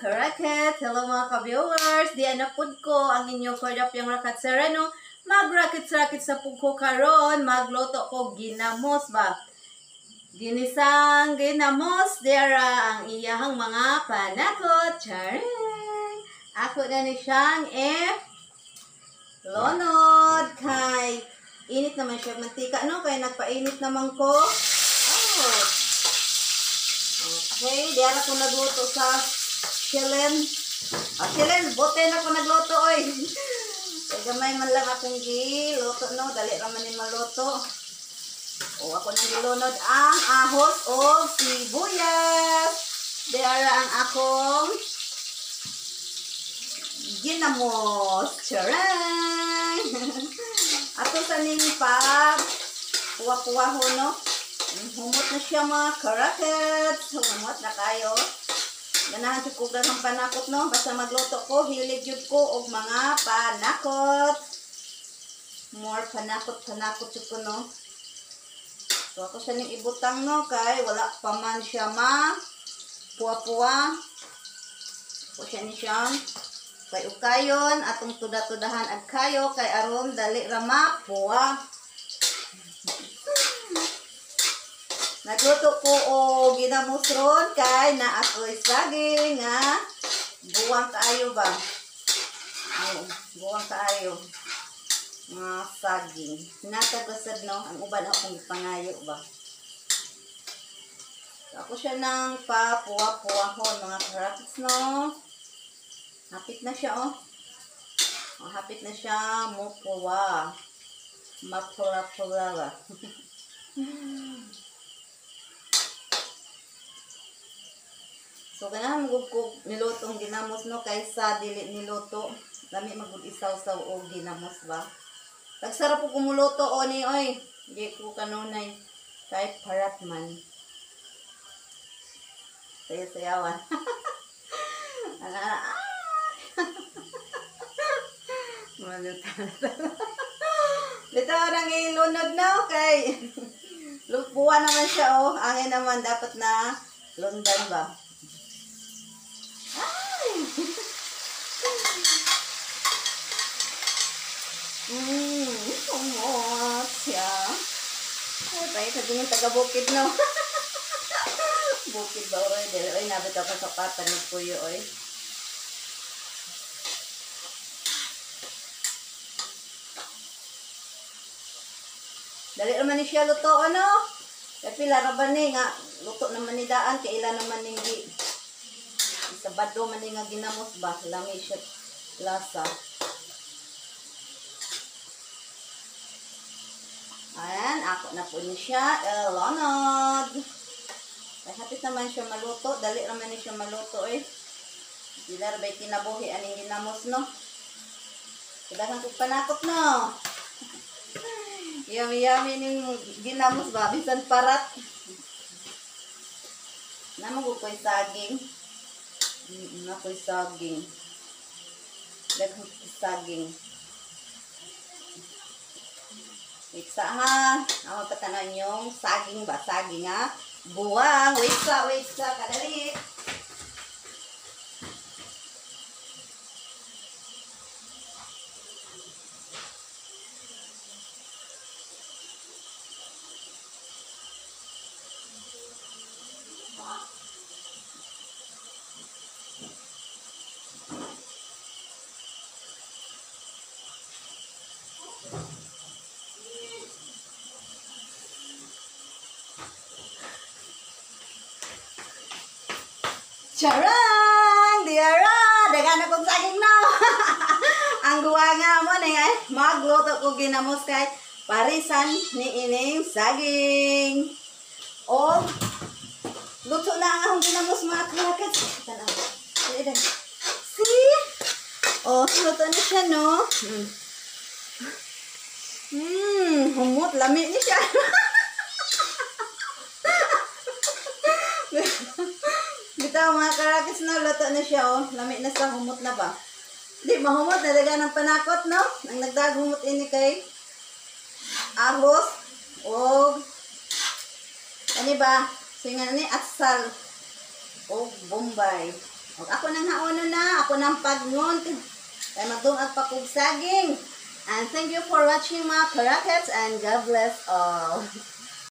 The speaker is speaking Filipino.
ka-racket! Hello mga ka-viewers! Diyan na pud ko ang inyong Kordap yung Rakat Sereno. Mag-racket-racket sa pug ko karon. Magluto ko ginamos ba? Ginisang ginamos. Dera ang iyahang mga panakot. Charing! Ako na ni siyang lonod. Kay init naman siya mantika. No? Kaya nagpainit naman ko. Oh! Okay, diyan ako nagluto sa Chilen. Chilen, bote na ako nagluto, oy. Gamay man lang akong giluto, no? Dali raman ni maluto. O, ako nang gilunod ang ahos o sibuyas. Diyan ang akong ginamos. Charan! Ato sa ning pag puwa-puwa ho, no? Humot na siya mga karakets. Humot na kayo. Ganahan si Kuga ng panakot, no? Basta magluto ko, hilig yun ko og mga panakot. More panakot yun ko, no? So, ako siya ning ibutang, no? Kay wala pa man siya puwa-puwa. Ako siya ni siyang kay ukayon, atong tuda-tudahan ag kayo, kay aron dali rama puwa. Nagluto ko o ginamos ron kay na ako'y saging nga buwang kaayo ba? Buwang kaayo. Nga saging. Nataglasad, no? Ang uban akong pangayo ba? So, ako siya ng papuwa-puwahon mga karakits, no? Hapit na siya, oh. Hapit na siya mupuwa. Mapura-pura ba? So, ganahan magugkog nilutong ginamos, no? Kaysa dili niluto. Lami magud-isaw-saw o ginamos ba? Tagsarap po kumuluto o ni, oy. Di ko kanunay. Kahit parat man. Saya-sayawan. Bitaw nang ilunod na, okay. Lupuan naman siya, oh. Angin naman dapat na lundan ba? Kumot siya. Ay, tayo sa dingin taga-bukid, no? Bukid ba, oy? Oy, nabit ako sa patan ng puyo, oy. Dali naman ni siya luto, ano? Tapi lara ba ni nga, luto naman ni daan, kailan naman ni sabado man ni nga ginamos ba? Lami siya lasa. Ayan, ako na po ni siya, lonod. Ay, hapit naman siya maluto. Dali naman ni siya maluto, eh. Dilar ba'y kinabuhi aning ginamos, no? Kadahan ko panakot, no? Yummy ning ginamos ba? Bisan parat. Namagod ko'y saging. Nako'y saging. Daghang saging. Wait ha. Ako patanan yung saging ba? Saging ha. Buwang. Wait sa. Kadali. Charang! Diara! Dagan akong saging na! Ang guwa nga mo ni magluto ko ginamos kay parisan ni ining saging. O, luto na ang akong ginamos mga krakats. Tanaw. See? O, luto na siya, no? Humot. Lami ni siya. Bitaw mga karakis na, luto na siya, oh. Lami na sa humot na ba? Di, mahumot na daga ng panakot, no? Nang nagdaghumot ini kay ahos o ano ba? Singa ni atsal o bombay. Ug ako nang haono na, ako nang pagngon. Kaya magdungag pa kog saging. And thank you for watching mga karakets and God bless all.